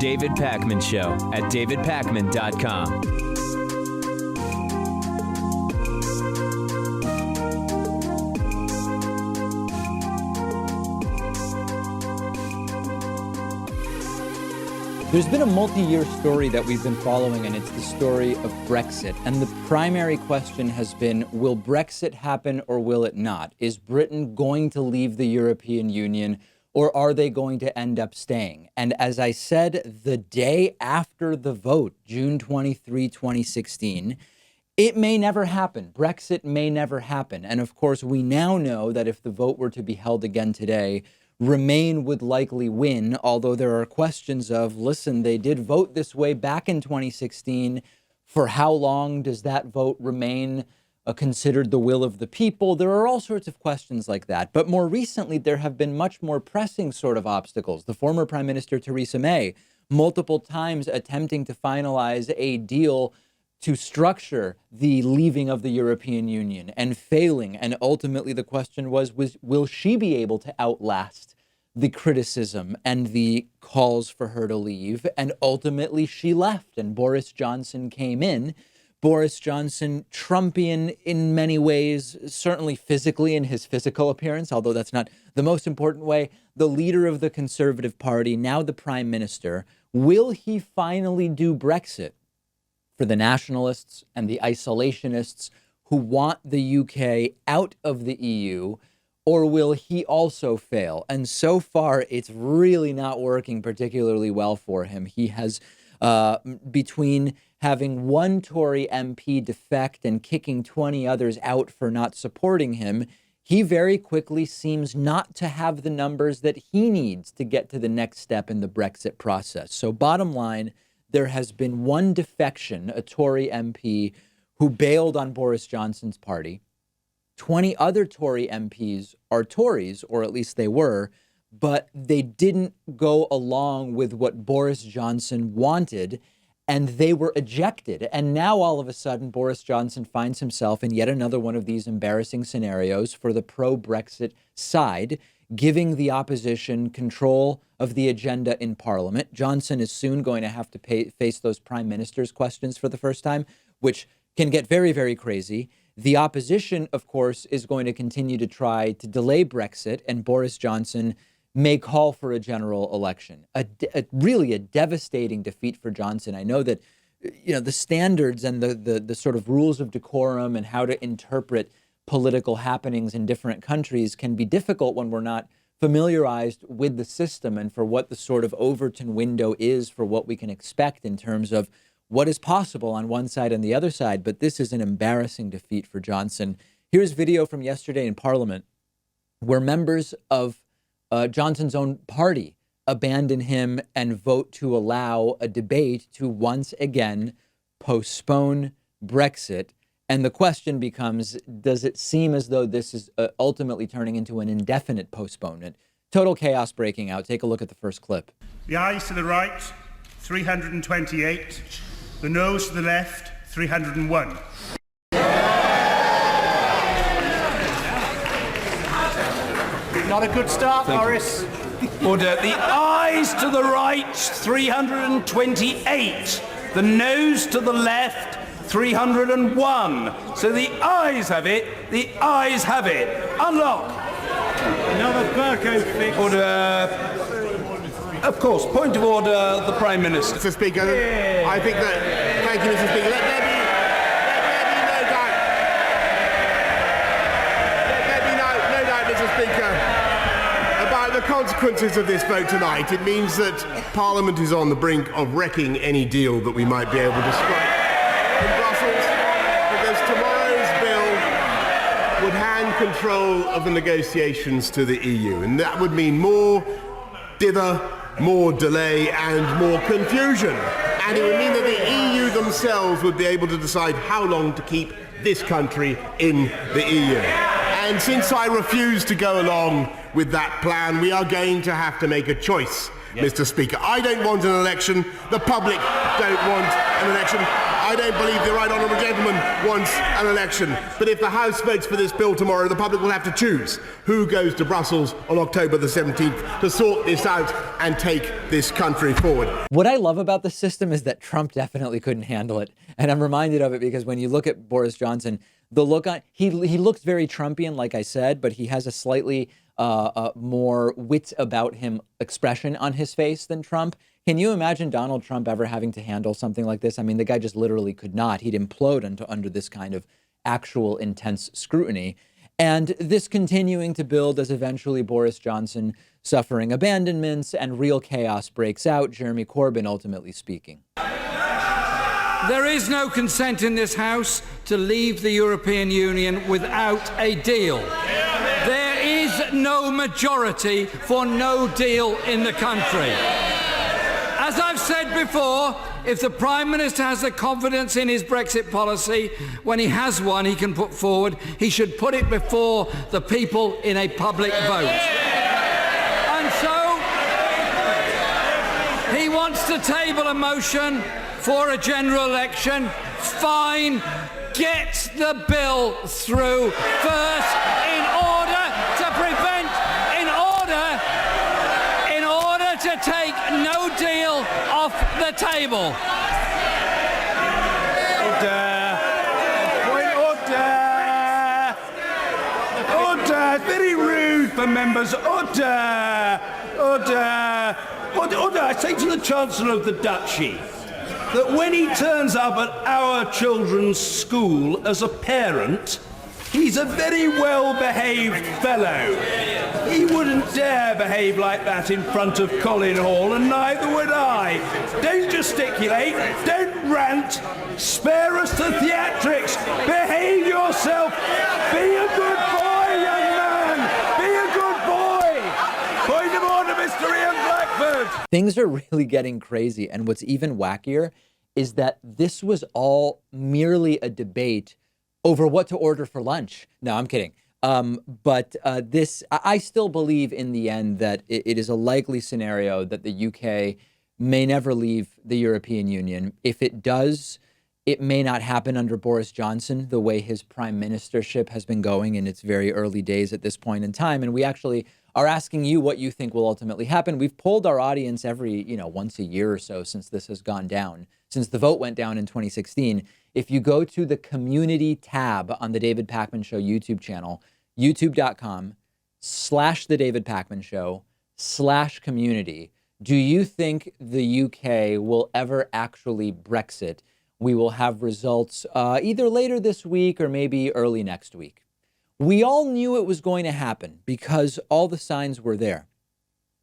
David Pakman Show at davidpakman.com. There's been a multi-year story that we've been following, and it's the story of Brexit. And the primary question has been, will Brexit happen or will it not? Is Britain going to leave the European Union, or are they going to end up staying? And as I said, the day after the vote, June 23, 2016, it may never happen. Brexit may never happen. And of course, we now know that if the vote were to be held again today, Remain would likely win, although there are questions of, listen, they did vote this way back in 2016. For how long does that vote remain considered the will of the people? There are all sorts of questions like that. But more recently, there have been much more pressing sort of obstacles. The former Prime Minister Theresa May, multiple times attempting to finalize a deal to structure the leaving of the European Union and failing. And ultimately, the question was will she be able to outlast the criticism and the calls for her to leave? And ultimately, she left and Boris Johnson came in. Boris Johnson, Trumpian in many ways, certainly physically in his physical appearance, although that's not the most important way, the leader of the Conservative Party, now the Prime Minister. Will he finally do Brexit? For the nationalists and the isolationists who want the UK out of the EU, or will he also fail? And so far, it's really not working particularly well for him. He has, between having one Tory MP defect and kicking 20 others out for not supporting him, he very quickly seems not to have the numbers that he needs to get to the next step in the Brexit process. So bottom line, there has been one defection, a Tory MP who bailed on Boris Johnson's party. 20 other Tory MPs are Tories, or at least they were, but they didn't go along with what Boris Johnson wanted, and they were ejected. And now all of a sudden, Boris Johnson finds himself in yet another one of these embarrassing scenarios for the pro-Brexit side, giving the opposition control of the agenda in Parliament. Johnson is soon going to have to face those prime minister's questions for the first time, which can get very, very crazy. The opposition, of course, is going to continue to try to delay Brexit, and Boris Johnson may call for a general election. Really a devastating defeat for Johnson. I know that, the standards and the sort of rules of decorum and how to interpret political happenings in different countries can be difficult when we're not familiarized with the system and for what the sort of Overton window is for what we can expect in terms of what is possible on one side and the other side. But this is an embarrassing defeat for Johnson. Here's video from yesterday in Parliament where members of Johnson's own party abandon him and vote to allow a debate to once again postpone Brexit. And the question becomes, does it seem as though this is ultimately turning into an indefinite postponement? Total chaos breaking out. Take a look at the first clip. The ayes to the right, 328. The noes to the left, 301. Not a good start, Boris. Order. The ayes to the right, 328. The noes to the left, 301. So the ayes have it. The ayes have it. Unlock. Another Burko fix. Order. Of course. Point of order. The Prime Minister. Mr. Speaker, I think that. Thank you, Mr. Speaker. Let there be no doubt, Mr. Speaker, about the consequences of this vote tonight. It means that Parliament is on the brink of wrecking any deal that we might be able to strike in Brussels, because tomorrow's bill would hand control of the negotiations to the EU, and that would mean more dither, more delay and more confusion. And it would mean that the EU themselves would be able to decide how long to keep this country in the EU. And since I refuse to go along with that plan, we are going to have to make a choice, Mr. Speaker. I don't want an election. The public don't want an election. I don't believe the right honourable gentleman wants an election. But if the House votes for this bill tomorrow, the public will have to choose who goes to Brussels on October the 17th to sort this out and take this country forward. What I love about the system is that Trump definitely couldn't handle it. And I'm reminded of it because when you look at Boris Johnson, the look on he looks very Trumpian, like I said, but he has a slightly more wit about him expression on his face than Trump. Can you imagine Donald Trump ever having to handle something like this? I mean, the guy just literally could not. He'd implode under this kind of actual intense scrutiny. And this continuing to build as eventually Boris Johnson suffering abandonments and real chaos breaks out, Jeremy Corbyn ultimately speaking. There is no consent in this House to leave the European Union without a deal. There is no majority for no deal in the country. As I've said before, if the Prime Minister has the confidence in his Brexit policy, when he has one he can put forward, he should put it before the people in a public vote. And so, he wants to table a motion for a general election. Fine, get the bill through first in order to take no deal off the table. Order. Point order. Order. Very rude for members. Order. Order. Order. I say to the Chancellor of the Duchy that when he turns up at our children's school as a parent, he's a very well-behaved fellow. He wouldn't dare behave like that in front of Colin Hall, and neither would I. Don't gesticulate, don't rant, spare us the theatrics, behave yourself, be a good boy, young man, be a good boy. Point of order, Mr. Ian Blackford. Things are really getting crazy, and what's even wackier is that this was all merely a debate over what to order for lunch. No, I'm kidding. But I still believe in the end that it is a likely scenario that the UK may never leave the European Union. If it does, it may not happen under Boris Johnson, the way his prime ministership has been going in its very early days at this point in time. And we actually are asking you what you think will ultimately happen. We've polled our audience every, once a year or so since this has gone down, since the vote went down in 2016. If you go to the community tab on the David Pakman Show YouTube channel, youtube.com/The David Pakman Show/community, do you think the UK will ever actually Brexit? We will have results either later this week or maybe early next week. We all knew it was going to happen because all the signs were there,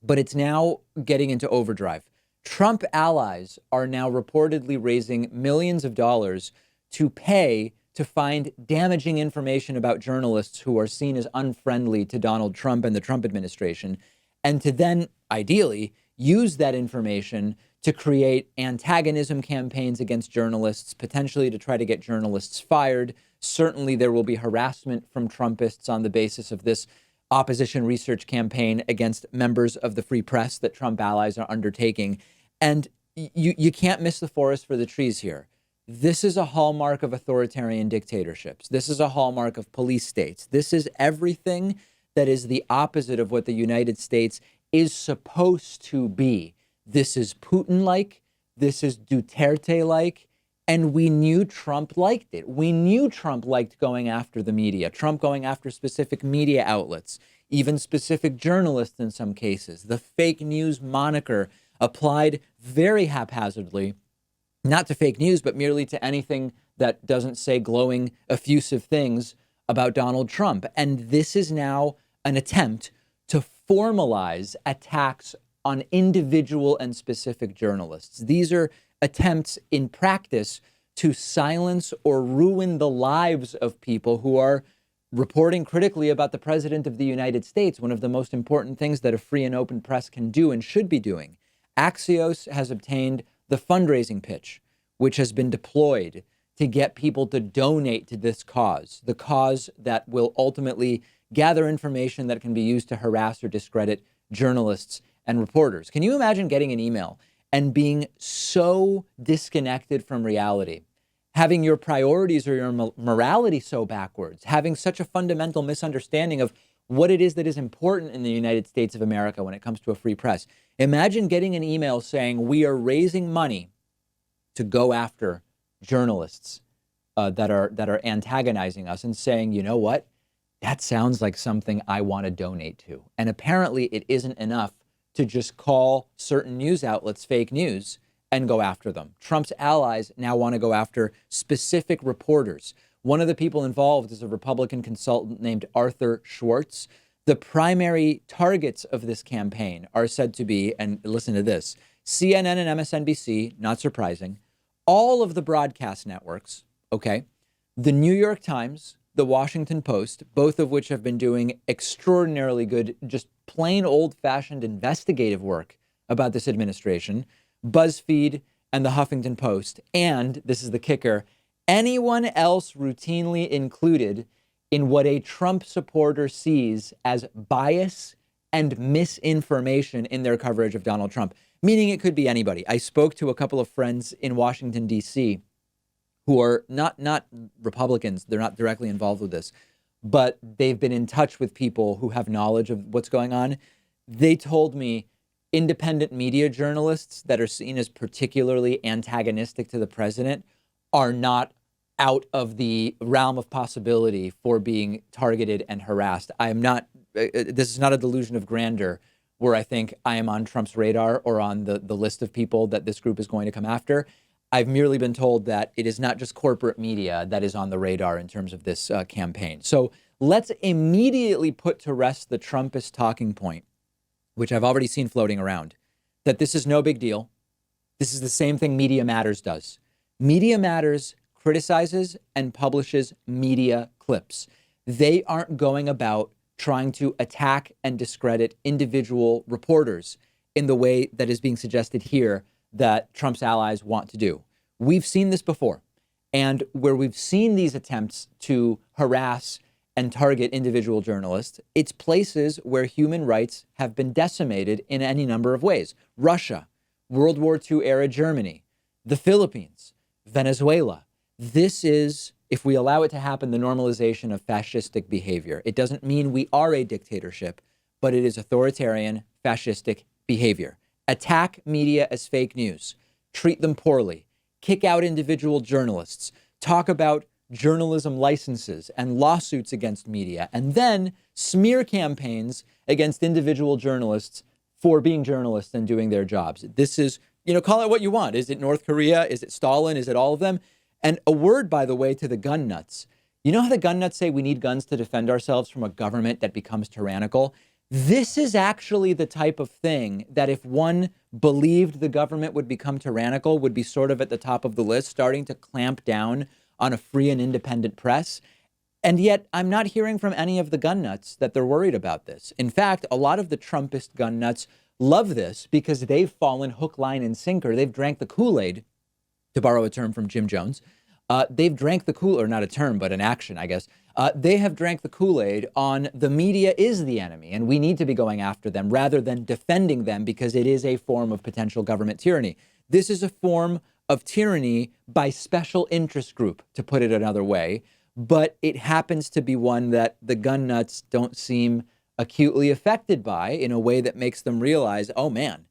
but it's now getting into overdrive. Trump allies are now reportedly raising millions of dollars to pay to find damaging information about journalists who are seen as unfriendly to Donald Trump and the Trump administration, and to then, ideally, use that information to create antagonism campaigns against journalists, potentially to try to get journalists fired. Certainly there will be harassment from Trumpists on the basis of this opposition research campaign against members of the free press that Trump allies are undertaking. And you can't miss the forest for the trees here. This is a hallmark of authoritarian dictatorships. This is a hallmark of police states. This is everything that is the opposite of what the United States is supposed to be. This is Putin-like. This is Duterte-like. And we knew Trump liked it. We knew Trump liked going after the media, Trump going after specific media outlets, even specific journalists in some cases. The fake news moniker applied very haphazardly, not to fake news, but merely to anything that doesn't say glowing, effusive things about Donald Trump. And this is now an attempt to formalize attacks on individual and specific journalists. These are attempts in practice to silence or ruin the lives of people who are reporting critically about the President of the United States, one of the most important things that a free and open press can do and should be doing. Axios has obtained the fundraising pitch, which has been deployed to get people to donate to this cause, the cause that will ultimately gather information that can be used to harass or discredit journalists and reporters. Can you imagine getting an email and being so disconnected from reality having your priorities or your morality so backwards, having such a fundamental misunderstanding of what it is that is important in the United States of America when it comes to a free press. Imagine getting an email saying we are raising money to go after journalists that are antagonizing us, and saying, you know what, that sounds like something I want to donate to. And apparently it isn't enough to just call certain news outlets fake news and go after them. Trump's allies now want to go after specific reporters. One of the people involved is a Republican consultant named Arthur Schwartz. The primary targets of this campaign are said to be, and listen to this, CNN and MSNBC, not surprising, all of the broadcast networks, okay, the New York Times, the Washington Post, both of which have been doing extraordinarily good, just plain old-fashioned investigative work about this administration, BuzzFeed and the Huffington Post, and, this is the kicker, anyone else routinely included in what a Trump supporter sees as bias and misinformation in their coverage of Donald Trump, meaning it could be anybody. I spoke to a couple of friends in Washington, D.C., who are not Republicans. They're not directly involved with this, but they've been in touch with people who have knowledge of what's going on. They told me independent media journalists that are seen as particularly antagonistic to the president are not out of the realm of possibility for being targeted and harassed. I am not, this is not a delusion of grandeur where I think I am on Trump's radar or on the list of people that this group is going to come after. I've merely been told that it is not just corporate media that is on the radar in terms of this campaign. So let's immediately put to rest the Trumpist talking point, which I've already seen floating around, that this is no big deal. This is the same thing Media Matters does. Media Matters criticizes and publishes media clips. They aren't going about trying to attack and discredit individual reporters in the way that is being suggested here that Trump's allies want to do. We've seen this before. And where we've seen these attempts to harass and target individual journalists, it's places where human rights have been decimated in any number of ways. Russia, World War II era Germany, the Philippines, Venezuela. This is, if we allow it to happen, the normalization of fascistic behavior. It doesn't mean we are a dictatorship, but it is authoritarian, fascistic behavior. Attack media as fake news, treat them poorly, kick out individual journalists, talk about journalism licenses and lawsuits against media, and then smear campaigns against individual journalists for being journalists and doing their jobs. This is, call it what you want. Is it North Korea? Is it Stalin? Is it all of them? And a word, by the way, to the gun nuts. You know how the gun nuts say we need guns to defend ourselves from a government that becomes tyrannical? This is actually the type of thing that if one believed the government would become tyrannical, would be sort of at the top of the list, starting to clamp down on a free and independent press. And yet I'm not hearing from any of the gun nuts that they're worried about this. In fact, a lot of the Trumpist gun nuts love this because they've fallen hook, line, and sinker. They've drank the Kool-Aid, to borrow a term from Jim Jones. They've drank the Kool-Aid, or not a term, but an action, I guess. They have drank the Kool-Aid on the media is the enemy, and we need to be going after them rather than defending them because it is a form of potential government tyranny. This is a form of tyranny by special interest group, to put it another way, but it happens to be one that the gun nuts don't seem acutely affected by in a way that makes them realize, oh man,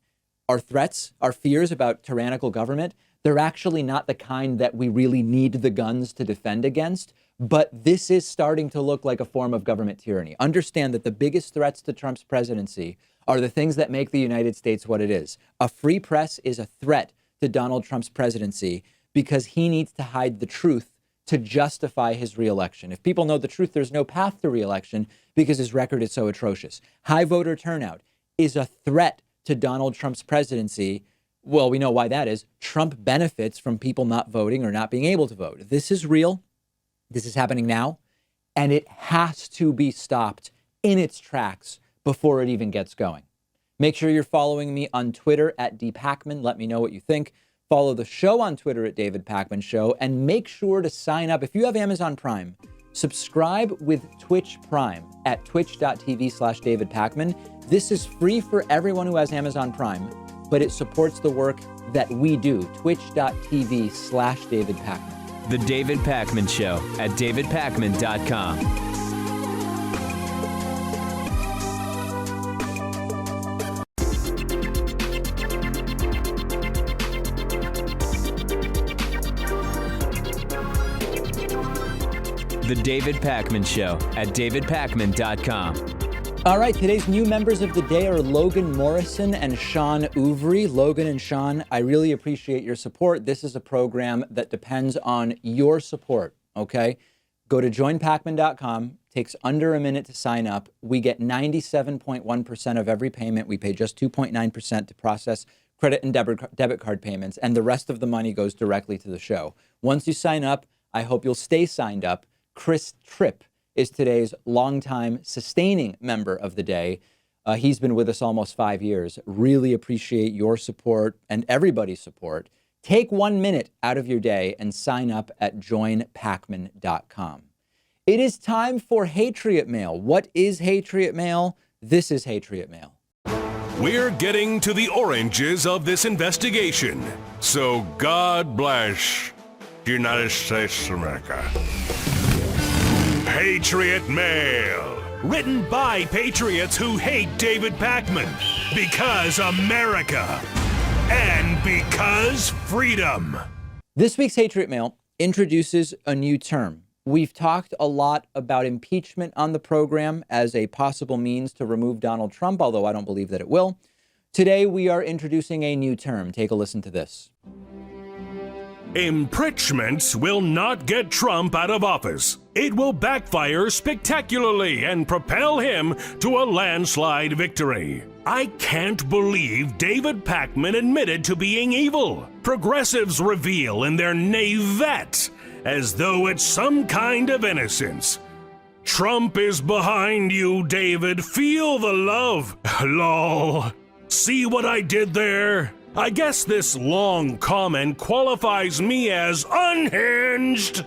our threats, our fears about tyrannical government, they're actually not the kind that we really need the guns to defend against, but this is starting to look like a form of government tyranny. Understand that the biggest threats to Trump's presidency are the things that make the United States what it is. A free press is a threat to Donald Trump's presidency because he needs to hide the truth to justify his reelection. If people know the truth, there's no path to reelection because his record is so atrocious. High voter turnout is a threat to Donald Trump's presidency. Well, we know why that is. Trump benefits from people not voting or not being able to vote. This is real. This is happening now. And it has to be stopped in its tracks before it even gets going. Make sure you're following me on Twitter at @DPakman. Let me know what you think. Follow the show on Twitter at David Pakman Show. And make sure to sign up. If you have Amazon Prime, subscribe with Twitch Prime at twitch.tv/David Pakman. This is free for everyone who has Amazon Prime, but it supports the work that we do, twitch.tv/David Pakman. The David Pakman Show at davidpakman.com. The David Pakman Show at davidpakman.com. All right, today's new members of the day are Logan Morrison and Sean Ouvry. Logan and Sean, I really appreciate your support. This is a program that depends on your support, okay? Go to joinpakman.com. Takes under a minute to sign up. We get 97.1% of every payment. We pay just 2.9% to process credit and debit card payments, and the rest of the money goes directly to the show. Once you sign up, I hope you'll stay signed up. Chris Tripp is today's longtime sustaining member of the day. He's been with us almost 5 years. Really appreciate your support and everybody's support. Take 1 minute out of your day and sign up at joinpakman.com. It is time for Hatriot Mail. What is Hatriot Mail? This is Hatriot Mail. We're getting to the oranges of this investigation. So God bless the United States of America. Hatriot Mail. Written by patriots who hate David Pakman. Because America. And because freedom. This week's Hatriot Mail introduces a new term. We've talked a lot about impeachment on the program as a possible means to remove Donald Trump, although I don't believe that it will. Today, we are introducing a new term. Take a listen to this. Impeachments will not get Trump out of office. It will backfire spectacularly and propel him to a landslide victory. I can't believe David Pakman admitted to being evil. Progressives reveal in their naivete as though it's some kind of innocence. Trump is behind you, David. Feel the love. Lol. See what I did there? I guess this long comment qualifies me as unhinged.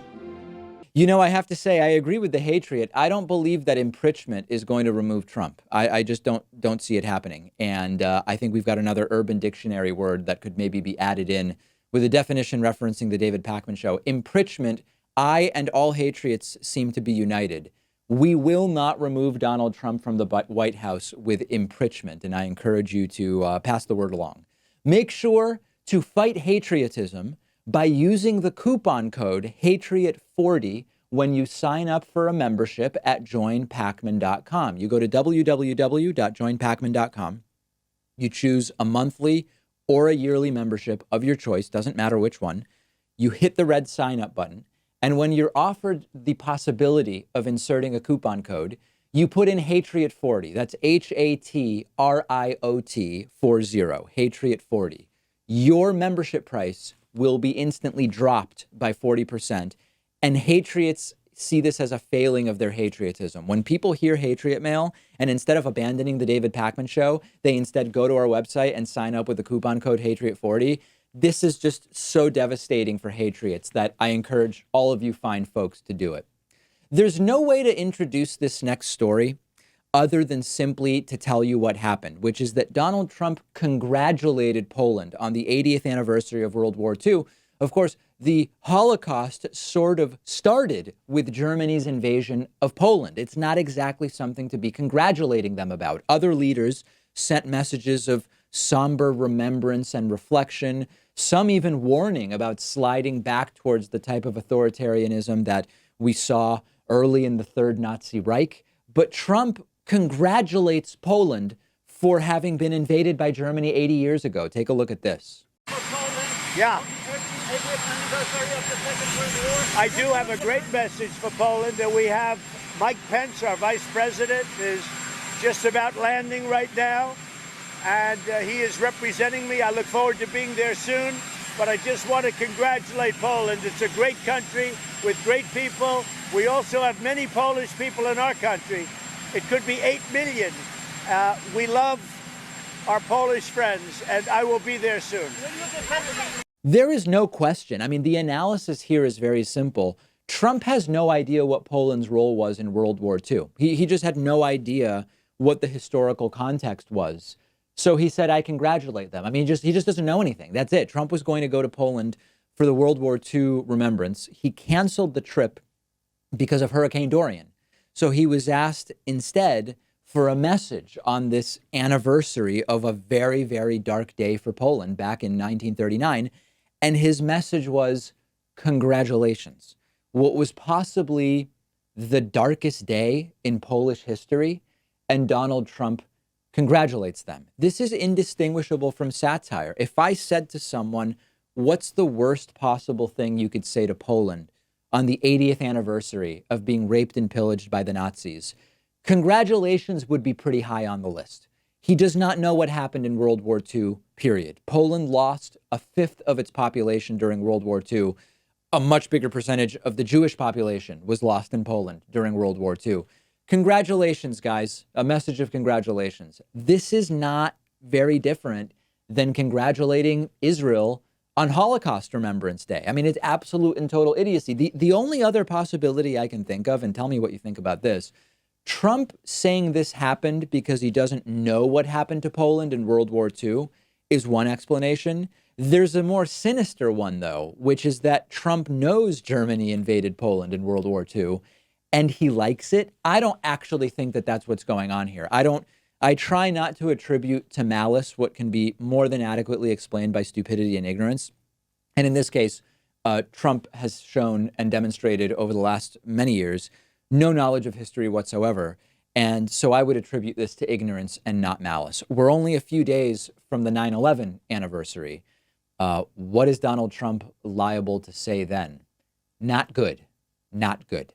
You know, I have to say, I agree with the Hatriot. I don't believe that impeachment is going to remove Trump. I just don't see it happening. And I think we've got another Urban Dictionary word that could maybe be added in with a definition referencing the David Pakman Show. Impeachment, I and all Hatriots seem to be united. We will not remove Donald Trump from the White House with impeachment. And I encourage you to pass the word along. Make sure to fight Hatriotism by using the coupon code Hatriot40 when you sign up for a membership at joinpakman.com. You go to www.joinpakman.com. You choose a monthly or a yearly membership of your choice, doesn't matter which one. You hit the red sign up button. And when you're offered the possibility of inserting a coupon code, you put in Hatriot40. That's Hatriot 40, Hatriot40. Your membership price will be instantly dropped by 40%. And Hatriots see this as a failing of their Hatriotism. When people hear Hatriot Mail, and instead of abandoning the David Pakman Show, they instead go to our website and sign up with the coupon code Hatriot40. This is just so devastating for Hatriots that I encourage all of you fine folks to do it. There's no way to introduce this next story other than simply to tell you what happened, which is that Donald Trump congratulated Poland on the 80th anniversary of World War II. Of course, the Holocaust sort of started with Germany's invasion of Poland. It's not exactly something to be congratulating them about. Other leaders sent messages of somber remembrance and reflection, some even warning about sliding back towards the type of authoritarianism that we saw early in the Third Nazi Reich. But Trump congratulates Poland for having been invaded by Germany 80 years ago. Take a look at this. Yeah. I do have a great message for Poland, and we have Mike Pence, our vice president, is just about landing right now, and he is representing me. I look forward to being there soon, but I just want to congratulate Poland. It's a great country with great people. We also have many Polish people in our country. It could be 8 million. We love our Polish friends, and I will be there soon. There is no question. I mean, the analysis here is very simple. Trump has no idea what Poland's role was in World War II. He just had no idea what the historical context was. So he said, I congratulate them. I mean, he just doesn't know anything. That's it. Trump was going to go to Poland for the World War II remembrance. He canceled the trip because of Hurricane Dorian. So he was asked instead for a message on this anniversary of a very, very dark day for Poland back in 1939. And his message was, congratulations. What was possibly the darkest day in Polish history, and Donald Trump congratulates them. This is indistinguishable from satire. If I said to someone, what's the worst possible thing you could say to Poland on the 80th anniversary of being raped and pillaged by the Nazis? Congratulations would be pretty high on the list. He does not know what happened in World War II, period. Poland lost a fifth of its population during World War II. A much bigger percentage of the Jewish population was lost in Poland during World War II. Congratulations, guys. A message of congratulations. This is not very different than congratulating Israel on Holocaust Remembrance Day. I mean, it's absolute and total idiocy. The only other possibility I can think of, and tell me what you think about this, Trump saying this happened because he doesn't know what happened to Poland in World War II is one explanation. There's a more sinister one, though, which is that Trump knows Germany invaded Poland in World War II and he likes it. I don't actually think that that's what's going on here. I try not to attribute to malice what can be more than adequately explained by stupidity and ignorance. And in this case, Trump has shown and demonstrated over the last many years no knowledge of history whatsoever. And so I would attribute this to ignorance and not malice. We're only a few days from the 9/11 anniversary. What is Donald Trump liable to say then? Not good. Not good.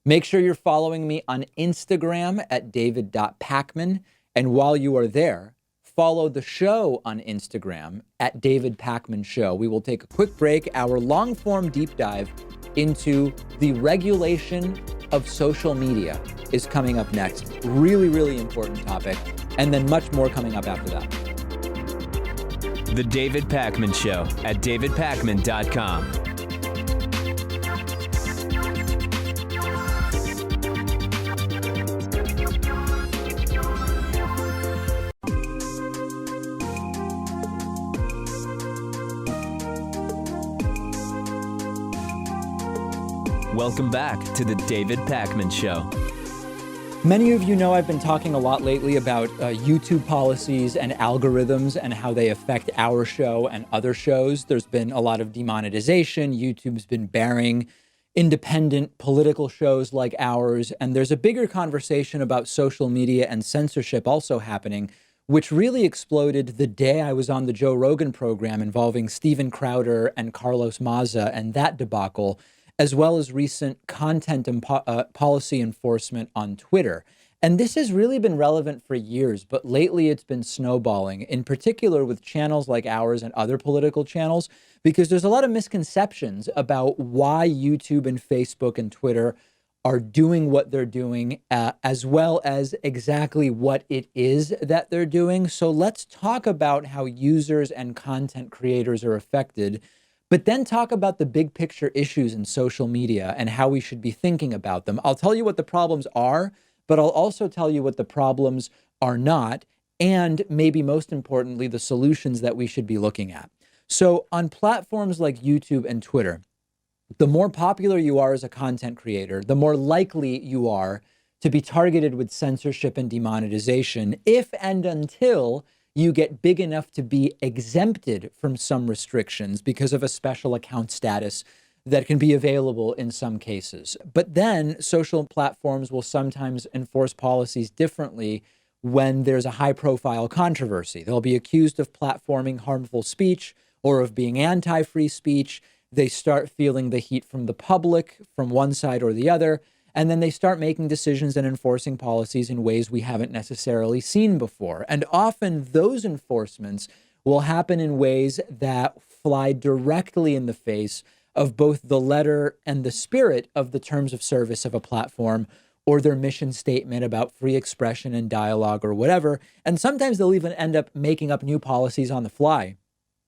Make sure you're following me on Instagram at david.pakman. And while you are there, follow the show on Instagram at David Pakman Show. We will take a quick break. Our long-form deep dive into the regulation of social media is coming up next. Really, really important topic. And then much more coming up after that. The David Pakman Show at davidpakman.com. Welcome back to the David Pakman Show. Many of you know I've been talking a lot lately about YouTube policies and algorithms and how they affect our show and other shows. There's been a lot of demonetization. YouTube's been barring independent political shows like ours. And there's a bigger conversation about social media and censorship also happening, which really exploded the day I was on the Joe Rogan program involving Steven Crowder and Carlos Maza and that debacle, as well as recent content and policy enforcement on Twitter. And this has really been relevant for years, but lately it's been snowballing, in particular with channels like ours and other political channels, because there's a lot of misconceptions about why YouTube and Facebook and Twitter are doing what they're doing, as well as exactly what it is that they're doing. So let's talk about how users and content creators are affected, but then talk about the big picture issues in social media and how we should be thinking about them. I'll tell you what the problems are, but I'll also tell you what the problems are not, and maybe most importantly, the solutions that we should be looking at. So on platforms like YouTube and Twitter, the more popular you are as a content creator, the more likely you are to be targeted with censorship and demonetization if and until you get big enough to be exempted from some restrictions because of a special account status that can be available in some cases. But then social platforms will sometimes enforce policies differently when there's a high-profile controversy. They'll be accused of platforming harmful speech or of being anti-free speech. They start feeling the heat from the public, from one side or the other, and then they start making decisions and enforcing policies in ways we haven't necessarily seen before. And often those enforcements will happen in ways that fly directly in the face of both the letter and the spirit of the terms of service of a platform or their mission statement about free expression and dialogue or whatever. And sometimes they'll even end up making up new policies on the fly,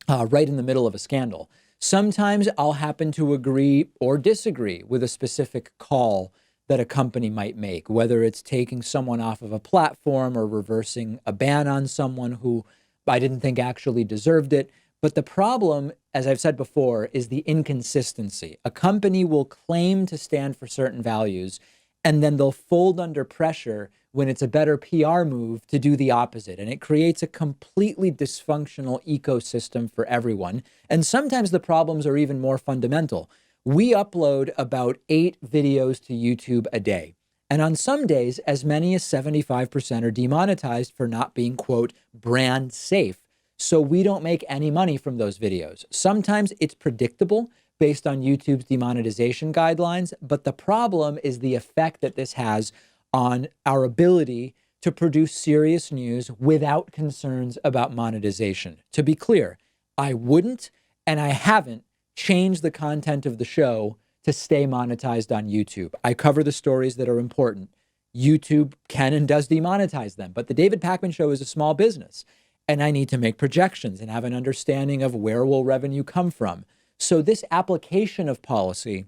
right in the middle of a scandal. Sometimes I'll happen to agree or disagree with a specific call that a company might make, whether it's taking someone off of a platform or reversing a ban on someone who I didn't think actually deserved it. But the problem, as I've said before, is the inconsistency. A company will claim to stand for certain values, and then they'll fold under pressure when it's a better PR move to do the opposite. And it creates a completely dysfunctional ecosystem for everyone. And sometimes the problems are even more fundamental. We upload about 8 videos to YouTube a day. And on some days, as many as 75% are demonetized for not being, quote, brand safe. So we don't make any money from those videos. Sometimes it's predictable based on YouTube's demonetization guidelines, but the problem is the effect that this has on our ability to produce serious news without concerns about monetization. To be clear, I wouldn't and I haven't changed the content of the show to stay monetized on YouTube. I cover the stories that are important. YouTube can and does demonetize them, but the David Pakman Show is a small business, and I need to make projections and have an understanding of where will revenue come from. So this application of policy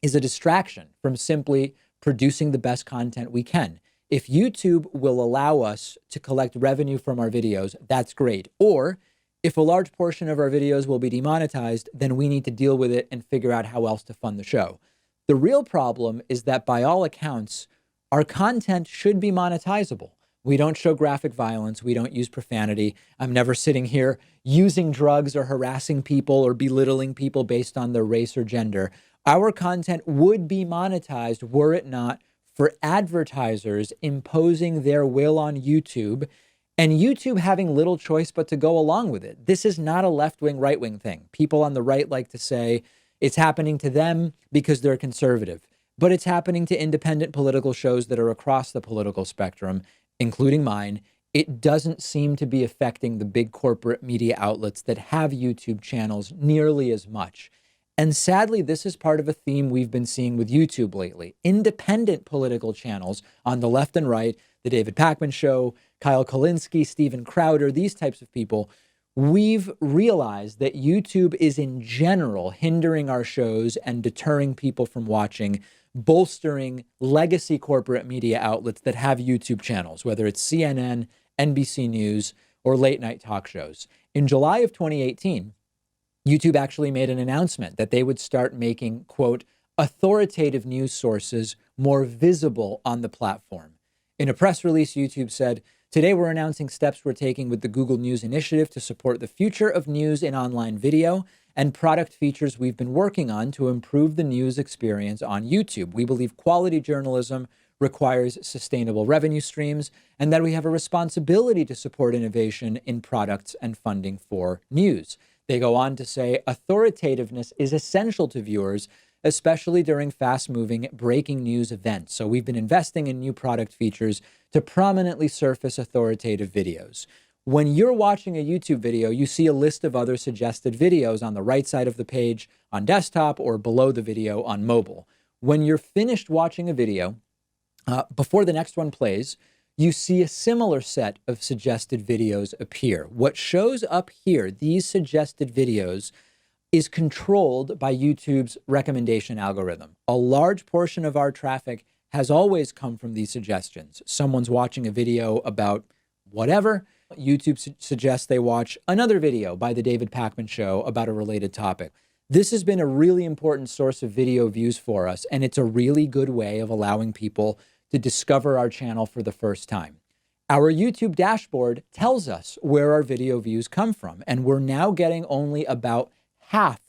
is a distraction from simply producing the best content we can. If YouTube will allow us to collect revenue from our videos, that's great. Or if a large portion of our videos will be demonetized, then we need to deal with it and figure out how else to fund the show. The real problem is that by all accounts, our content should be monetizable. We don't show graphic violence. We don't use profanity. I'm never sitting here using drugs or harassing people or belittling people based on their race or gender. Our content would be monetized were it not for advertisers imposing their will on YouTube and YouTube having little choice but to go along with it. This is not a left-wing, right-wing thing. People on the right like to say it's happening to them because they're conservative, but it's happening to independent political shows that are across the political spectrum, including mine. It doesn't seem to be affecting the big corporate media outlets that have YouTube channels nearly as much. And sadly, this is part of a theme we've been seeing with YouTube lately. Independent political channels on the left and right, the David Pakman Show, Kyle Kulinski, Steven Crowder, these types of people, we've realized that YouTube is in general hindering our shows and deterring people from watching, bolstering legacy corporate media outlets that have YouTube channels, whether it's CNN, NBC News, or late night talk shows. In July of 2018, YouTube actually made an announcement that they would start making, quote, authoritative news sources more visible on the platform. In a press release, YouTube said, "Today we're announcing steps we're taking with the Google News Initiative to support the future of news in online video and product features we've been working on to improve the news experience on YouTube. We believe quality journalism requires sustainable revenue streams and that we have a responsibility to support innovation in products and funding for news." They go on to say authoritativeness is essential to viewers, especially during fast-moving breaking news events. So we've been investing in new product features to prominently surface authoritative videos. When you're watching a YouTube video, you see a list of other suggested videos on the right side of the page on desktop or below the video on mobile. When you're finished watching a video, before the next one plays, you see a similar set of suggested videos appear. What shows up here, these suggested videos, is controlled by YouTube's recommendation algorithm. A large portion of our traffic has always come from these suggestions. Someone's watching a video about whatever, YouTube suggests they watch another video by the David Pakman Show about a related topic. This has been a really important source of video views for us, and it's a really good way of allowing people to discover our channel for the first time. Our YouTube dashboard tells us where our video views come from, and we're now getting only about half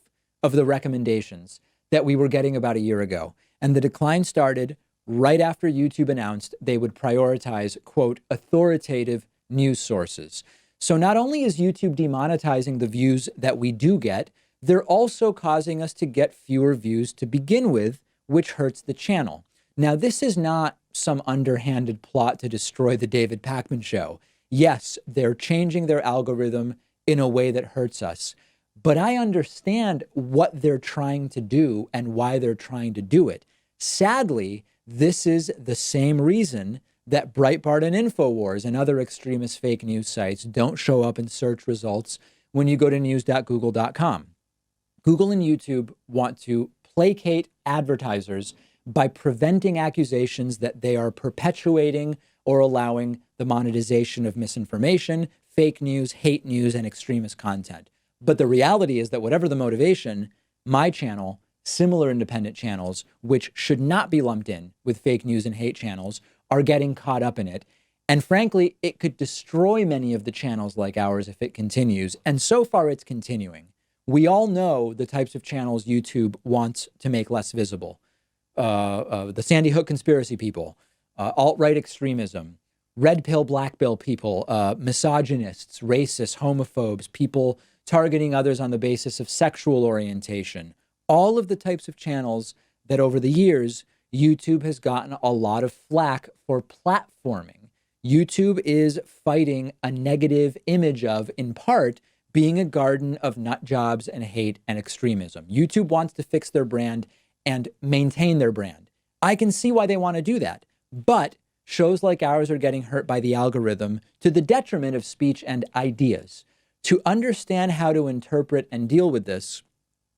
of the recommendations that we were getting about a year ago. And the decline started right after YouTube announced they would prioritize, quote, authoritative news sources. So not only is YouTube demonetizing the views that we do get, they're also causing us to get fewer views to begin with, which hurts the channel. Now, this is not some underhanded plot to destroy the David Pakman Show. Yes, they're changing their algorithm in a way that hurts us, but I understand what they're trying to do and why they're trying to do it. Sadly, this is the same reason that Breitbart and InfoWars and other extremist fake news sites don't show up in search results when you go to news.google.com. Google and YouTube want to placate advertisers by preventing accusations that they are perpetuating or allowing the monetization of misinformation, fake news, hate news, and extremist content. But the reality is that whatever the motivation, my channel, similar independent channels, which should not be lumped in with fake news and hate channels, are getting caught up in it. And frankly, it could destroy many of the channels like ours if it continues. And so far, it's continuing. We all know the types of channels YouTube wants to make less visible. The Sandy Hook conspiracy people, alt-right extremism, red pill, black pill people, misogynists, racists, homophobes, people targeting others on the basis of sexual orientation. All of the types of channels that over the years, YouTube has gotten a lot of flack for platforming. YouTube is fighting a negative image of, in part, being a garden of nut jobs and hate and extremism. YouTube wants to fix their brand and maintain their brand. I can see why they want to do that. But shows like ours are getting hurt by the algorithm to the detriment of speech and ideas. To understand how to interpret and deal with this,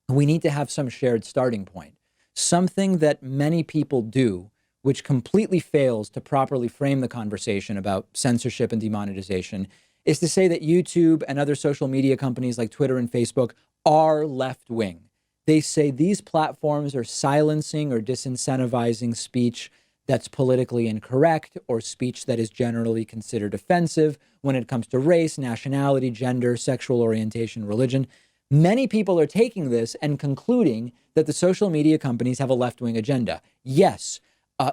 we need to have some shared starting point. Something that many people do, which completely fails to properly frame the conversation about censorship and demonetization, is to say that YouTube and other social media companies like Twitter and Facebook are left-wing. They say these platforms are silencing or disincentivizing speech that's politically incorrect or speech that is generally considered offensive when it comes to race, nationality, gender, sexual orientation, religion. Many people are taking this and concluding that the social media companies have a left-wing agenda. Yes,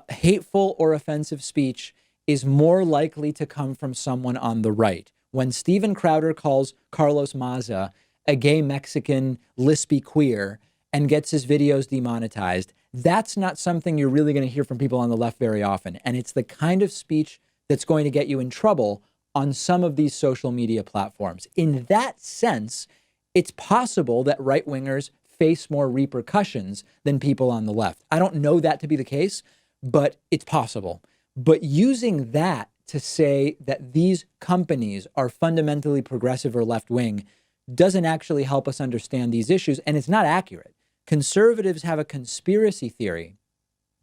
hateful or offensive speech is more likely to come from someone on the right. When Steven Crowder calls Carlos Maza a gay Mexican lispy queer and gets his videos demonetized, that's not something you're really going to hear from people on the left very often. And it's the kind of speech that's going to get you in trouble on some of these social media platforms. In that sense, it's possible that right-wingers face more repercussions than people on the left. I don't know that to be the case, but it's possible. But using that to say that these companies are fundamentally progressive or left-wing doesn't actually help us understand these issues, and it's not accurate. Conservatives have a conspiracy theory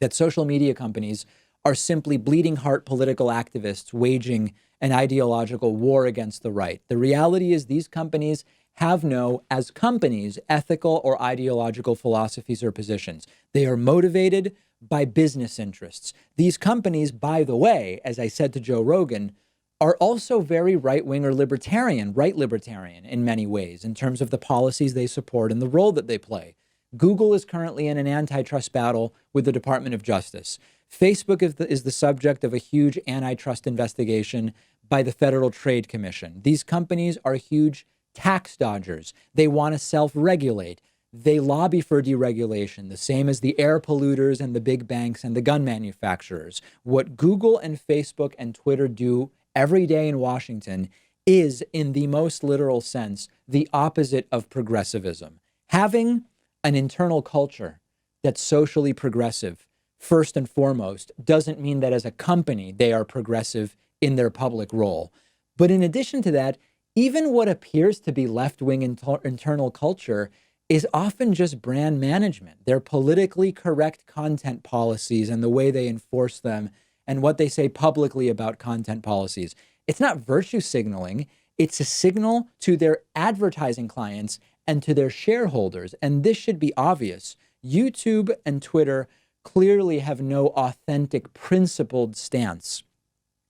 that social media companies are simply bleeding heart political activists waging an ideological war against the right. The reality is these companies have no, as companies, ethical or ideological philosophies or positions. They are motivated by business interests. These companies, by the way, as I said to Joe Rogan, are also very right-wing or libertarian, right libertarian in many ways in terms of the policies they support and the role that they play. Google is currently in an antitrust battle with the Department of Justice. Facebook is the subject of a huge antitrust investigation by the Federal Trade Commission. These companies are huge tax dodgers. They want to self-regulate. They lobby for deregulation, the same as the air polluters and the big banks and the gun manufacturers. What Google and Facebook and Twitter do every day in Washington is, in the most literal sense, the opposite of progressivism. Having an internal culture that's socially progressive, first and foremost, doesn't mean that as a company they are progressive in their public role. But in addition to that, even what appears to be left-wing internal culture is often just brand management. Their politically correct content policies and the way they enforce them and what they say publicly about content policies. It's not virtue signaling. It's a signal to their advertising clients and to their shareholders. And this should be obvious. YouTube and Twitter clearly have no authentic, principled stance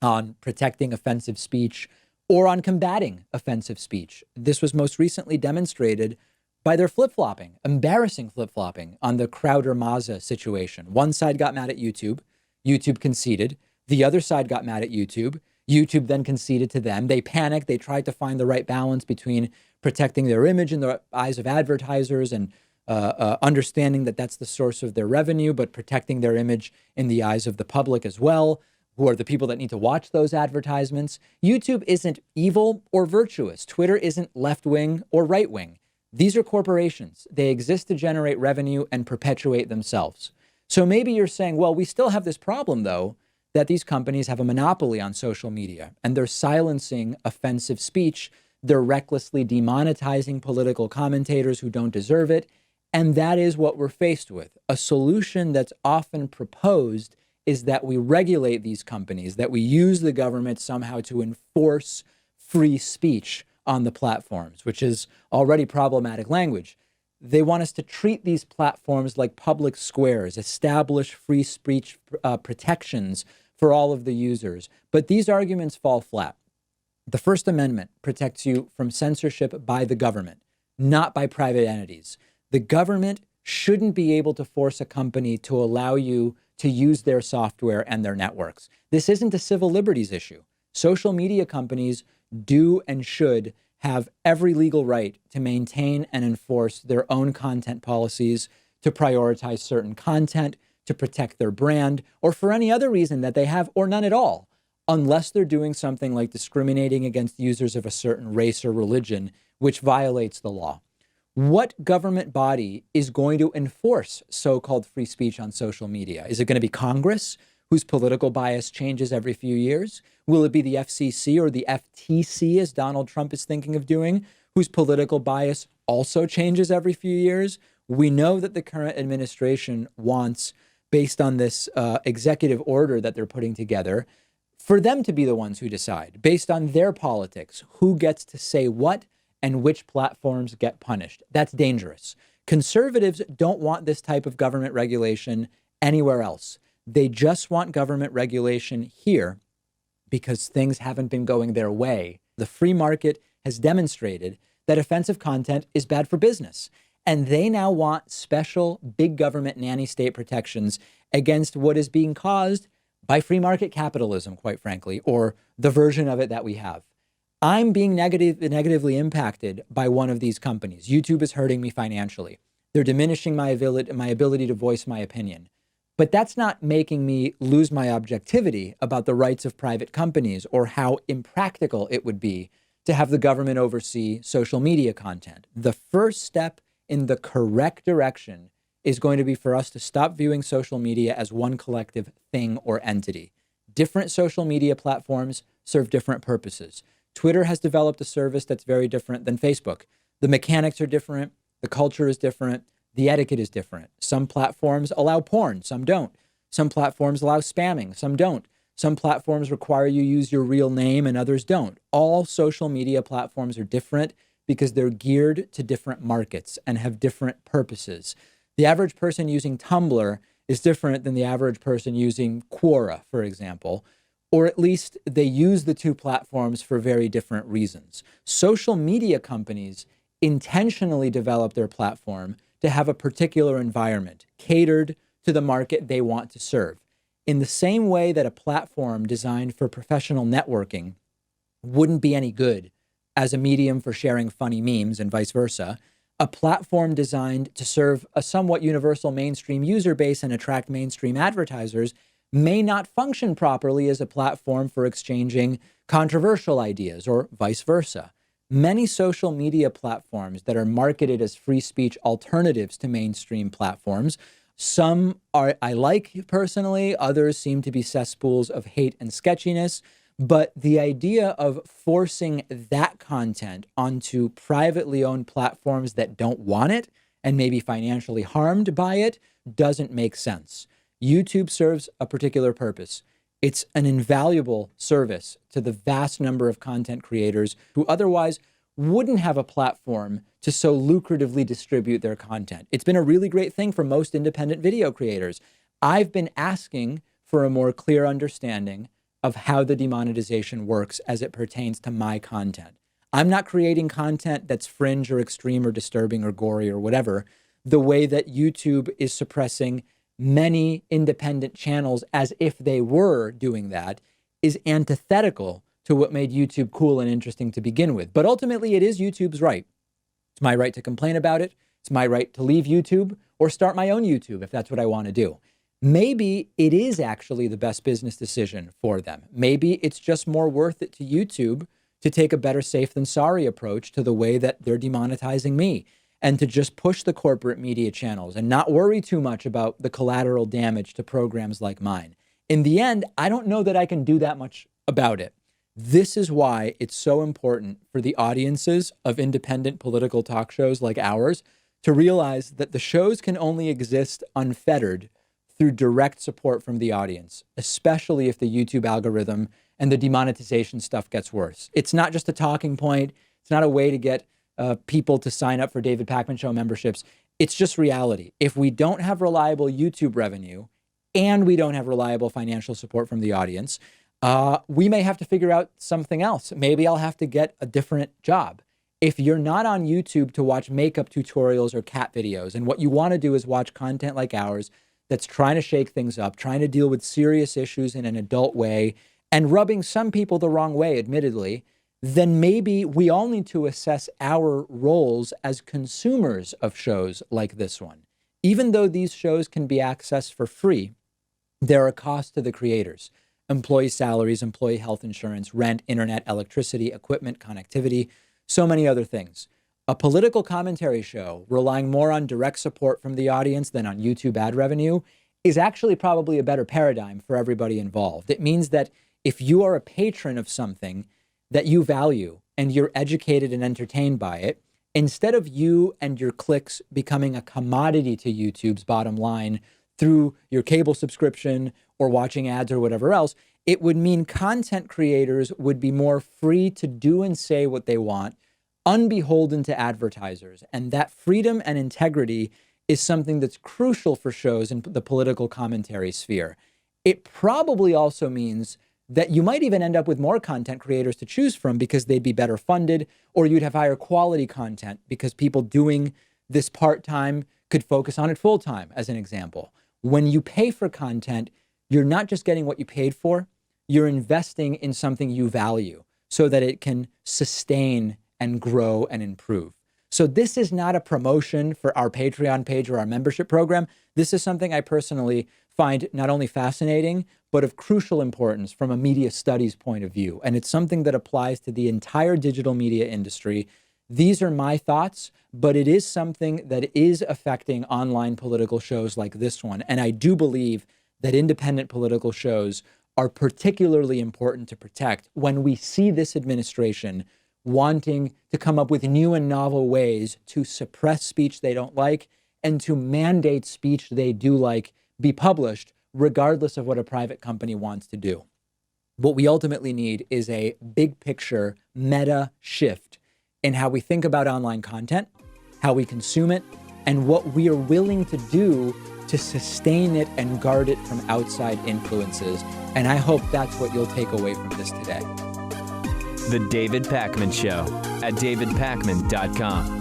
on protecting offensive speech or on combating offensive speech. This was most recently demonstrated by their flip-flopping, embarrassing flip-flopping on the Crowder-Maza situation. One side got mad at YouTube. YouTube conceded. The other side got mad at YouTube. YouTube then conceded to them. They panicked. They tried to find the right balance between protecting their image in the eyes of advertisers and understanding that that's the source of their revenue, but protecting their image in the eyes of the public as well, who are the people that need to watch those advertisements. YouTube isn't evil or virtuous. Twitter isn't left-wing or right-wing. These are corporations. They exist to generate revenue and perpetuate themselves. So maybe you're saying, well, we still have this problem, though, that these companies have a monopoly on social media and they're silencing offensive speech. They're recklessly demonetizing political commentators who don't deserve it. And that is what we're faced with. A solution that's often proposed is that we regulate these companies, that we use the government somehow to enforce free speech on the platforms, which is already problematic language. They want us to treat these platforms like public squares, establish free speech protections for all of the users. But these arguments fall flat. The First Amendment protects you from censorship by the government, not by private entities. The government shouldn't be able to force a company to allow you to use their software and their networks. This isn't a civil liberties issue. Social media companies do and should have every legal right to maintain and enforce their own content policies, to prioritize certain content, to protect their brand, or for any other reason that they have, or none at all, unless they're doing something like discriminating against users of a certain race or religion, which violates the law. What government body is going to enforce so-called free speech on social media? Is it going to be Congress, whose political bias changes every few years? Will it be the FCC or the FTC, as Donald Trump is thinking of doing, whose political bias also changes every few years? We know that the current administration wants, based on this executive order that they're putting together, for them to be the ones who decide, based on their politics, who gets to say what and which platforms get punished. That's dangerous. Conservatives don't want this type of government regulation anywhere else. They just want government regulation here because things haven't been going their way. The free market has demonstrated that offensive content is bad for business. And they now want special big government nanny state protections against what is being caused by free market capitalism, quite frankly, or the version of it that we have. I'm being negatively impacted by one of these companies. YouTube is hurting me financially. They're diminishing my ability to voice my opinion. But that's not making me lose my objectivity about the rights of private companies or how impractical it would be to have the government oversee social media content. The first step in the correct direction is going to be for us to stop viewing social media as one collective thing or entity. Different social media platforms serve different purposes. Twitter has developed a service that's very different than Facebook. The mechanics are different. The culture is different. The etiquette is different. Some platforms allow porn, some don't. Some platforms allow spamming, some don't. Some platforms require you use your real name and others don't. All social media platforms are different because they're geared to different markets and have different purposes. The average person using Tumblr is different than the average person using Quora, for example, or at least they use the two platforms for very different reasons. Social media companies intentionally develop their platform to have a particular environment catered to the market they want to serve. In the same way that a platform designed for professional networking wouldn't be any good as a medium for sharing funny memes and vice versa, a platform designed to serve a somewhat universal mainstream user base and attract mainstream advertisers may not function properly as a platform for exchanging controversial ideas or vice versa. Many social media platforms that are marketed as free speech alternatives to mainstream platforms, some are I like personally, others seem to be cesspools of hate and sketchiness. But the idea of forcing that content onto privately owned platforms that don't want it and may be financially harmed by it doesn't make sense. YouTube serves a particular purpose. It's an invaluable service to the vast number of content creators who otherwise wouldn't have a platform to so lucratively distribute their content. It's been a really great thing for most independent video creators. I've been asking for a more clear understanding of how the demonetization works as it pertains to my content. I'm not creating content that's fringe or extreme or disturbing or gory or whatever, the way that YouTube is suppressing many independent channels as if they were doing that is antithetical to what made YouTube cool and interesting to begin with. But ultimately, it is YouTube's right. It's my right to complain about it. It's my right to leave YouTube or start my own YouTube if that's what I want to do. Maybe it is actually the best business decision for them. Maybe it's just more worth it to YouTube to take a better safe than sorry approach to the way that they're demonetizing me and to just push the corporate media channels and not worry too much about the collateral damage to programs like mine. In the end, I don't know that I can do that much about it. This is why it's so important for the audiences of independent political talk shows like ours to realize that the shows can only exist unfettered through direct support from the audience, especially if the YouTube algorithm and the demonetization stuff gets worse. It's not just a talking point. It's not a way to get people to sign up for David Pakman Show memberships. It's just reality. If we don't have reliable YouTube revenue and we don't have reliable financial support from the audience, we may have to figure out something else. Maybe I'll have to get a different job. If you're not on YouTube to watch makeup tutorials or cat videos, and what you want to do is watch content like ours that's trying to shake things up, trying to deal with serious issues in an adult way, and rubbing some people the wrong way, admittedly, then maybe we all need to assess our roles as consumers of shows like this one. Even though these shows can be accessed for free, there are costs to the creators. Employee salaries, employee health insurance, rent, internet, electricity, equipment, connectivity, so many other things. A political commentary show relying more on direct support from the audience than on YouTube ad revenue is actually probably a better paradigm for everybody involved. It means that if you are a patron of something that you value and you're educated and entertained by it, instead of you and your clicks becoming a commodity to YouTube's bottom line through your cable subscription or watching ads or whatever else, it would mean content creators would be more free to do and say what they want, unbeholden to advertisers. And that freedom and integrity is something that's crucial for shows in the political commentary sphere. It probably also means that you might even end up with more content creators to choose from because they'd be better funded, or you'd have higher quality content because people doing this part-time could focus on it full-time, as an example. When you pay for content, you're not just getting what you paid for, you're investing in something you value so that it can sustain and grow and improve. So this is not a promotion for our Patreon page or our membership program. This is something I personally find not only fascinating, but of crucial importance from a media studies point of view. And it's something that applies to the entire digital media industry. These are my thoughts, but it is something that is affecting online political shows like this one. And I do believe that independent political shows are particularly important to protect when we see this administration wanting to come up with new and novel ways to suppress speech they don't like and to mandate speech they do like be published, regardless of what a private company wants to do. What we ultimately need is a big picture meta shift in how we think about online content, how we consume it, and what we are willing to do to sustain it and guard it from outside influences. And I hope that's what you'll take away from this today. The David Pakman Show at davidpakman.com.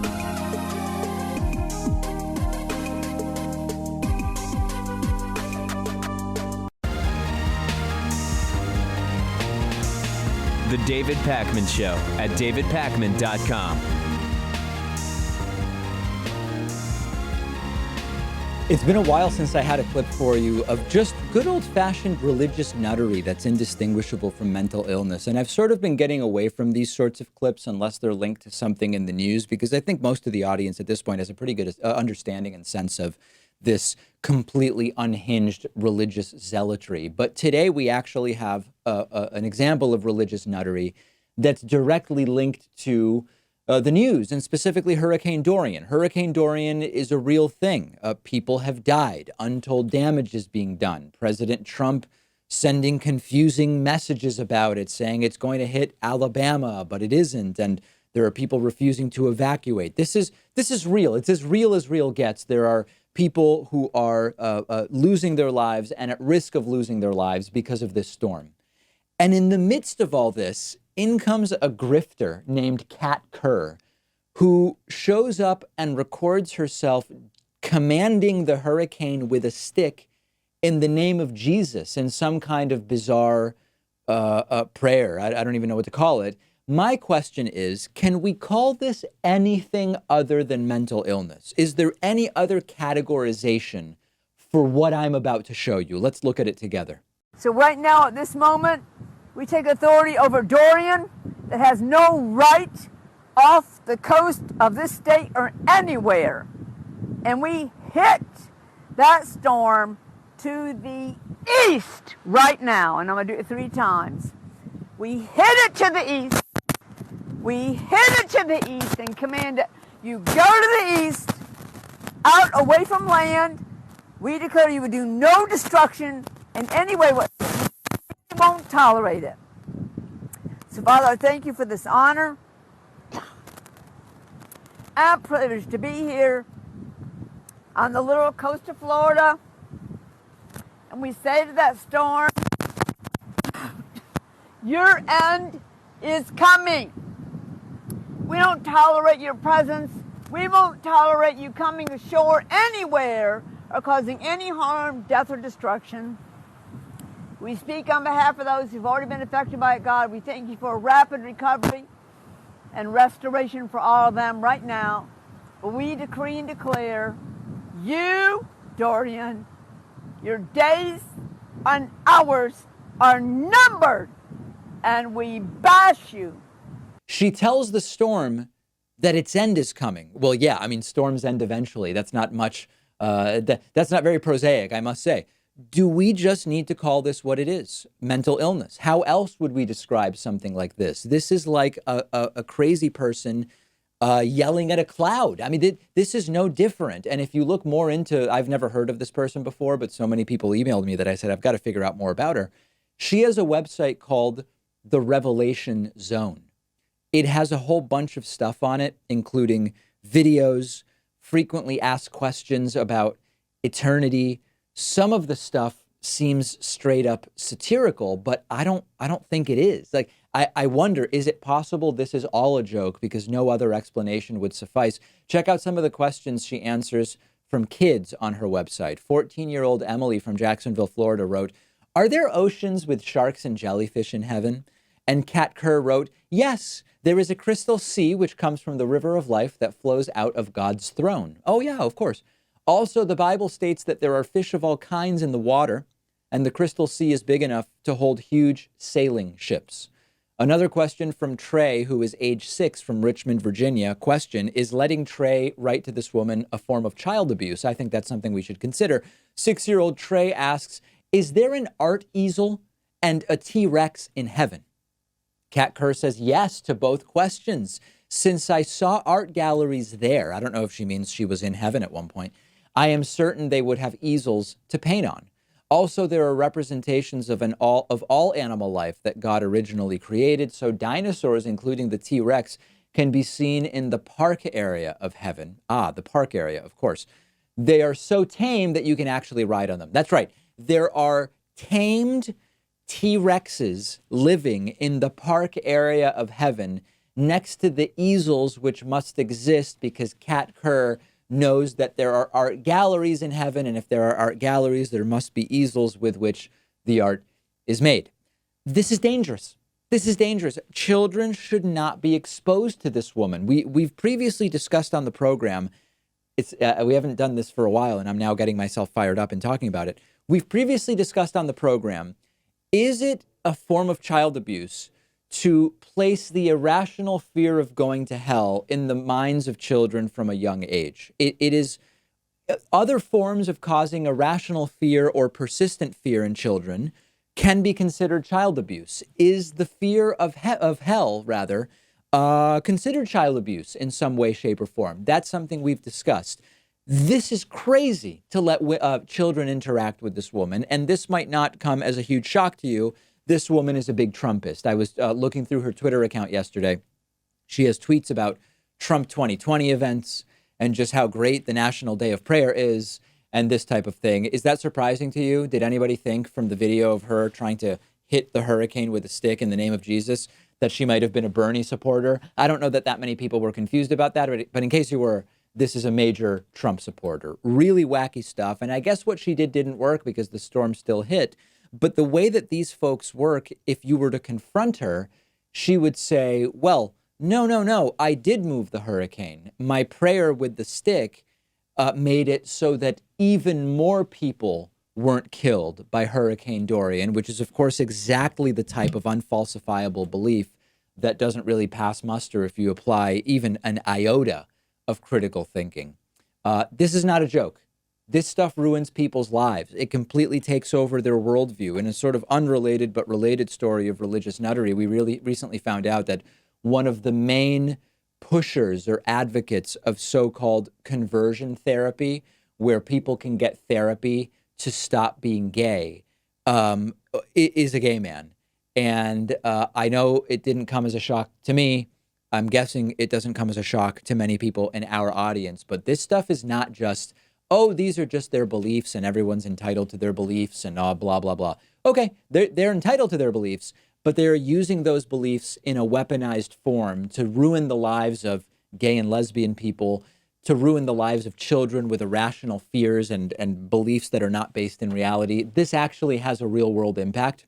The David Pakman Show at davidpakman.com. It's been a while since I had a clip for you of just good old-fashioned religious nuttery that's indistinguishable from mental illness. And I've sort of been getting away from these sorts of clips unless they're linked to something in the news, because I think most of the audience at this point has a pretty good understanding and sense of this completely unhinged religious zealotry. But today we actually have an example of religious nuttery that's directly linked to the news, and specifically Hurricane Dorian. Hurricane Dorian is a real thing. People have died. Untold damage is being done. President Trump sending confusing messages about it, saying it's going to hit Alabama, but it isn't. And there are people refusing to evacuate. This is real. It's as real gets. There are people who are losing their lives and at risk of losing their lives because of this storm. And in the midst of all this, in comes a grifter named Kat Kerr, who shows up and records herself commanding the hurricane with a stick in the name of Jesus in some kind of bizarre prayer. I don't even know what to call it. My question is, can we call this anything other than mental illness? Is there any other categorization for what I'm about to show you? Let's look at it together. So right now, at this moment, we take authority over Dorian that has no right off the coast of this state or anywhere. And we hit that storm to the east right now. And I'm going to do it 3 times. We hit it to the east. We hit it to the east and command it. You go to the east, out away from land. We declare you would do no destruction in any way whatsoever. Won't tolerate it. So, Father, I thank you for this honor. and privileged to be here on the little coast of Florida. And we say to that storm, your end is coming. We don't tolerate your presence. We won't tolerate you coming ashore anywhere or causing any harm, death, or destruction. We speak on behalf of those who've already been affected by it, God. We thank you for a rapid recovery and restoration for all of them right now. But we decree and declare, you, Dorian, your days and hours are numbered, and we bash you. She tells the storm that its end is coming. Well, yeah, I mean, storms end eventually. That's not much, that's not very prosaic, I must say. Do we just need to call this what it is? Mental illness. How else would we describe something like this? This is like a crazy person yelling at a cloud. I mean, this is no different. And if you look more into, I've never heard of this person before, but so many people emailed me that I said, I've got to figure out more about her. She has a website called The Revelation Zone. It has a whole bunch of stuff on it, including videos, frequently asked questions about eternity. Some of the stuff seems straight up satirical, but I don't think it is. Like, I wonder, is it possible this is all a joke because no other explanation would suffice? Check out some of the questions she answers from kids on her website. 14-year-old Emily from Jacksonville, Florida wrote, "Are there oceans with sharks and jellyfish in heaven?" And Kat Kerr wrote, "Yes, there is a crystal sea which comes from the river of life that flows out of God's throne." Oh yeah, of course. Also, the Bible states that there are fish of all kinds in the water, and the crystal sea is big enough to hold huge sailing ships. Another question from Trey, who is age 6 from Richmond, Virginia. Question, is letting Trey write to this woman a form of child abuse? I think that's something we should consider. 6-year-old Trey asks, is there an art easel and a T-Rex in heaven? Kat Kerr says yes to both questions. Since I saw art galleries there, I don't know if she means she was in heaven at one point, I am certain they would have easels to paint on. Also, there are representations of all animal life that God originally created, so dinosaurs, including the T-Rex, can be seen in the park area of heaven. Ah, the park area, of course. They are so tame that you can actually ride on them. That's right. There are tamed T-Rexes living in the park area of heaven next to the easels which must exist because Kat Kerr knows that there are art galleries in heaven, and if there are art galleries, there must be easels with which the art is made. This is dangerous. This is dangerous. Children should not be exposed to this woman. We've previously discussed on the program, we haven't done this for a while, and I'm now getting myself fired up and talking about it. We've previously discussed on the program, is it a form of child abuse to place the irrational fear of going to hell in the minds of children from a young age? It is other forms of causing irrational fear or persistent fear in children can be considered child abuse. Is the fear of hell, rather, considered child abuse in some way, shape, or form? That's something we've discussed. This is crazy to let children interact with this woman, and this might not come as a huge shock to you. This woman is a big Trumpist. I was looking through her Twitter account yesterday. She has tweets about Trump 2020 events and just how great the National Day of Prayer is and this type of thing. Is that surprising to you? Did anybody think from the video of her trying to hit the hurricane with a stick in the name of Jesus that she might have been a Bernie supporter? I don't know that many people were confused about that, but in case you were, this is a major Trump supporter. Really wacky stuff. And I guess what she didn't work because the storm still hit. But the way that these folks work, if you were to confront her, she would say, well, no, I did move the hurricane. My prayer with the stick made it so that even more people weren't killed by Hurricane Dorian, which is, of course, exactly the type of unfalsifiable belief that doesn't really pass muster if you apply even an iota of critical thinking. This is not a joke. This stuff ruins people's lives. It completely takes over their worldview. In a sort of unrelated but related story of religious nuttery, we really recently found out that one of the main pushers or advocates of so-called conversion therapy, where people can get therapy to stop being gay, is a gay man. And I know it didn't come as a shock to me. I'm guessing it doesn't come as a shock to many people in our audience, but this stuff is not just, oh, these are just their beliefs and everyone's entitled to their beliefs and blah, blah, blah. Okay, they're entitled to their beliefs, but they're using those beliefs in a weaponized form to ruin the lives of gay and lesbian people, to ruin the lives of children with irrational fears and beliefs that are not based in reality. This actually has a real world impact.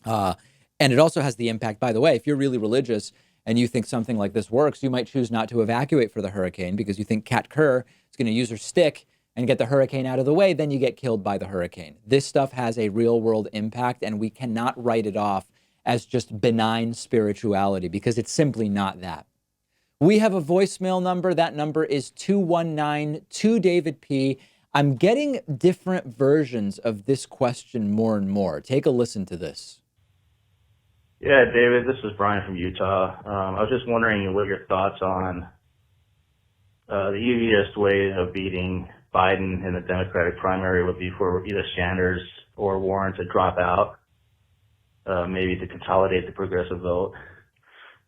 And it also has the impact, by the way, if you're really religious and you think something like this works, you might choose not to evacuate for the hurricane because you think Kat Kerr is going to use her stick and get the hurricane out of the way, then you get killed by the hurricane. This stuff has a real world impact, and we cannot write it off as just benign spirituality because it's simply not that. We have a voicemail number. That number is 219-2-DAVID-P. I'm getting different versions of this question more and more. Take a listen to this. Yeah, David, this is Brian from Utah. I was just wondering what your thoughts on the easiest way of beating Biden in the Democratic primary would be for either Sanders or Warren to drop out, maybe to consolidate the progressive vote.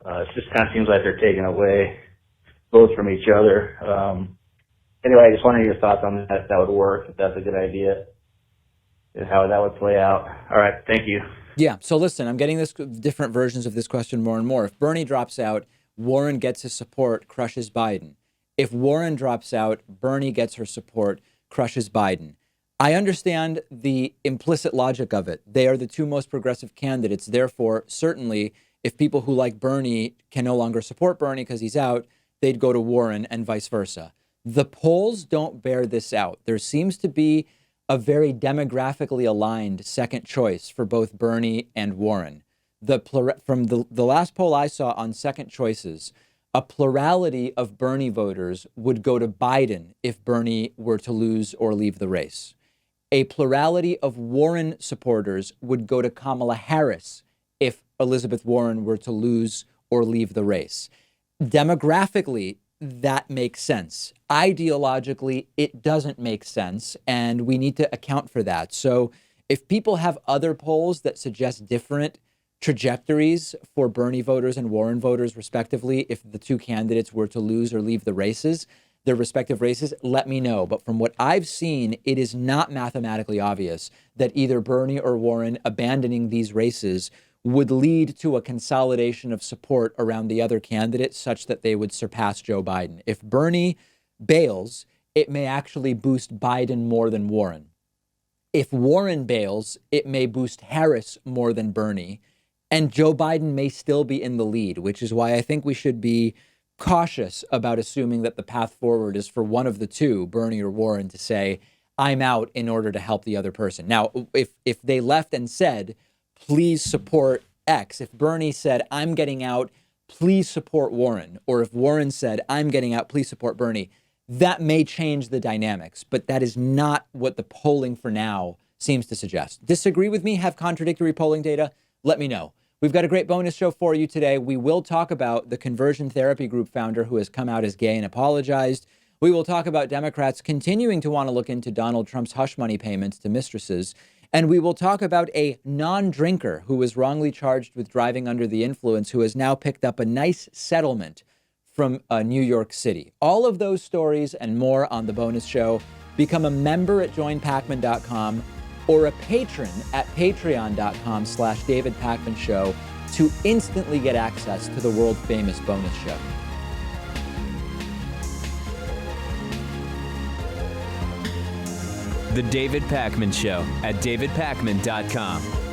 It just kind of seems like they're taking away votes from each other. Anyway, I just wanted your thoughts on that, if that would work, if that's a good idea, and how that would play out. All right, thank you. Yeah, so listen, I'm getting different versions of this question more and more. If Bernie drops out, Warren gets his support, crushes Biden. If Warren drops out, Bernie gets her support, crushes Biden. I understand the implicit logic of it. They are the two most progressive candidates. Therefore, certainly, if people who like Bernie can no longer support Bernie because he's out, they'd go to Warren and vice versa. The polls don't bear this out. There seems to be a very demographically aligned second choice for both Bernie and Warren. From the last poll I saw on second choices, a plurality of Bernie voters would go to Biden if Bernie were to lose or leave the race. A plurality of Warren supporters would go to Kamala Harris if Elizabeth Warren were to lose or leave the race. Demographically, that makes sense. Ideologically, it doesn't make sense, and we need to account for that. So if people have other polls that suggest different trajectories for Bernie voters and Warren voters, respectively, if the two candidates were to lose or leave the races, their respective races, let me know. But from what I've seen, it is not mathematically obvious that either Bernie or Warren abandoning these races would lead to a consolidation of support around the other candidate such that they would surpass Joe Biden. If Bernie bails, it may actually boost Biden more than Warren. If Warren bails, it may boost Harris more than Bernie. And Joe Biden may still be in the lead, which is why I think we should be cautious about assuming that the path forward is for one of the two, Bernie or Warren, to say, I'm out in order to help the other person. Now, if they left and said, please support X, if Bernie said, I'm getting out, please support Warren, or if Warren said, I'm getting out, please support Bernie, that may change the dynamics, but that is not what the polling for now seems to suggest. Disagree with me? Have contradictory polling data? Let me know. We've got a great bonus show for you today. We will talk about the conversion therapy group founder who has come out as gay and apologized. We will talk about Democrats continuing to want to look into Donald Trump's hush money payments to mistresses. And we will talk about a non-drinker who was wrongly charged with driving under the influence, who has now picked up a nice settlement from New York City. All of those stories and more on the bonus show. Become a member at joinpakman.com or a patron at patreon.com/David Pakman Show to instantly get access to the world famous bonus show. The David Pakman Show at davidpakman.com.